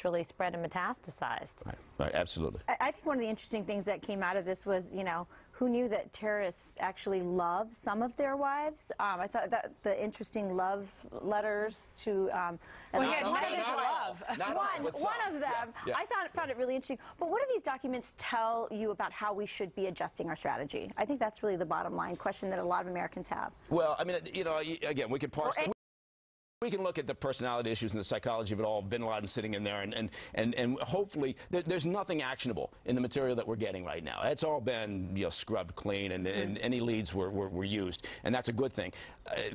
it's really spread and metastasized. Right, absolutely. I think one of the interesting things that came out of this was, you know, who knew that terrorists actually love some of their wives? I thought that the interesting love letters to... well, yeah, love. One of them. Yeah. I found it really interesting. But what do these documents tell you about how we should be adjusting our strategy? I think that's really the bottom line question that a lot of Americans have. Well, I mean, you know, again, we could parse... We can look at the personality issues and the psychology of it all, Bin Laden sitting in there, and hopefully there's nothing actionable in the material that we're getting right now. It's all been, you know, scrubbed clean, and any leads were used, and that's a good thing.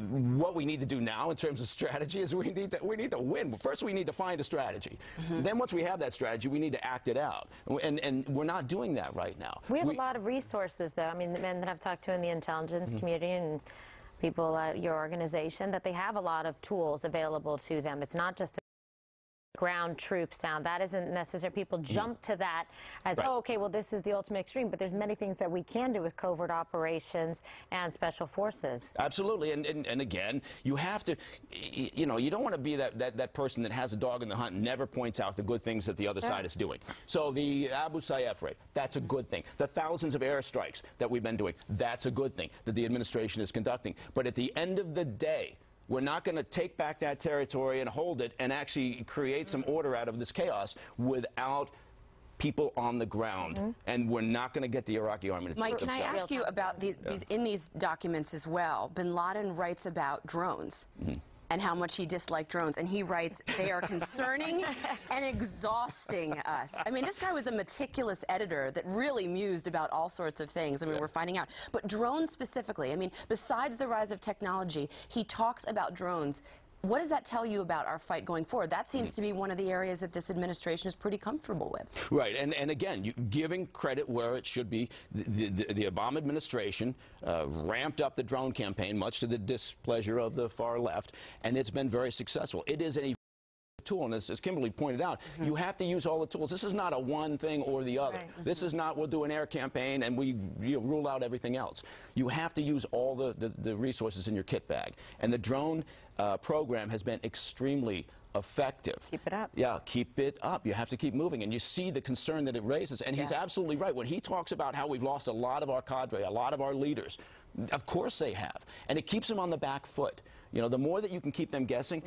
What we need to do now in terms of strategy is we need to win. First, we need to find a strategy. Then once we have that strategy, we need to act it out, and we're not doing that right now. We have a lot of resources, though. I mean, the men that I've talked to in the intelligence community and people at your organization, that they have a lot of tools available to them. It's not just ground troops down. That isn't necessary. People jump to that as, oh, okay, well, this is the ultimate extreme. But there's many things that we can do with covert operations and special forces. Absolutely. And again, you have to, you know, you don't want to be that person that has a dog in the hunt and never points out the good things that the other side is doing. So the Abu Sayyaf raid, that's a good thing. The thousands of airstrikes that we've been doing, that's a good thing that the administration is conducting. But at the end of the day, we're not going to take back that territory and hold it and actually create some order out of this chaos without people on the ground. And we're not going to get the Iraqi army to Mike, can I ask you about in these documents as well? Bin Laden writes about drones. And how much he disliked drones. And he writes, they are concerning and exhausting us. I mean, this guy was a meticulous editor that really mused about all sorts of things. I mean, we're finding out. But drones specifically, I mean, besides the rise of technology, he talks about drones. What does that tell you about our fight going forward? That seems to be one of the areas that this administration is pretty comfortable with. Right, and again, giving credit where it should be. The Obama administration ramped up the drone campaign, much to the displeasure of the far left, and it's been very successful. It is a tool, and as Kimberly pointed out, you have to use all the tools. This is not a one thing or the other. This is not, we'll do an air campaign and we rule out everything else. You have to use all the resources in your kit bag. And the drone program has been extremely effective. Keep it up. Yeah, keep it up. You have to keep moving. And you see the concern that it raises. And he's absolutely right. When he talks about how we've lost a lot of our cadre, a lot of our leaders, of course they have. And it keeps them on the back foot. You know, the more that you can keep them guessing,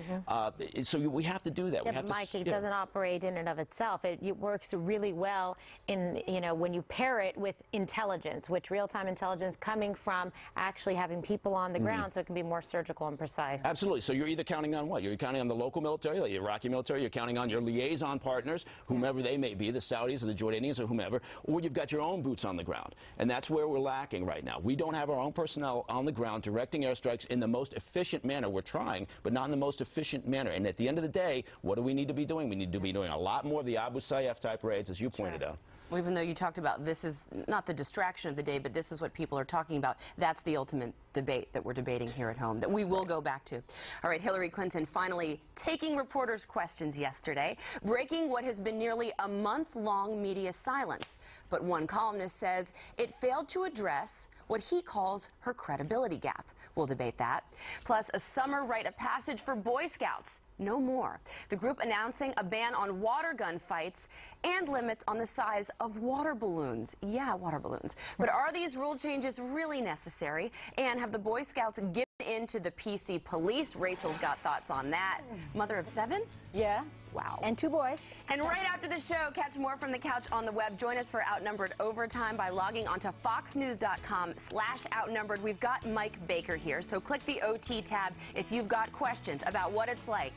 we have to do that. Yeah, but Mike, it doesn't operate in and of itself. It works really well in, you know, when you pair it with intelligence, which real-time intelligence coming from actually having people on the ground, so it can be more surgical and precise. Absolutely. So you're either counting on what? You're counting on the local military, the Iraqi military, you're counting on your liaison partners, whomever they may be, the Saudis or the Jordanians or whomever, or you've got your own boots on the ground. And that's where we're lacking right now. We don't have our own personnel on the ground directing airstrikes in the most efficient manner. We're trying, but not in the most efficient manner. And at the end of the day, what do we need to be doing? We need to be doing a lot more of the Abu Sayyaf type raids, as you pointed out. Well, even though you talked about this is not the distraction of the day, but this is what people are talking about, that's the ultimate debate that we're debating here at home, that we will go back to. All right, Hillary Clinton finally taking reporters' questions yesterday, breaking what has been nearly a month-long media silence. But one columnist says it failed to address what he calls her credibility gap. We'll debate that. Plus, a summer rite of passage for Boy Scouts. No more. The group announcing a ban on water gun fights and limits on the size of water balloons. Yeah, water balloons. But are these rule changes really necessary? And have the Boy Scouts given in to the PC police? Rachel's got thoughts on that. Mother of 7? Yes. Wow. And 2 boys. And right after the show, catch more from the couch on the web. Join us for Outnumbered Overtime by logging onto foxnews.com/outnumbered. We've got Mike Baker here, so click the OT tab if you've got questions about what it's like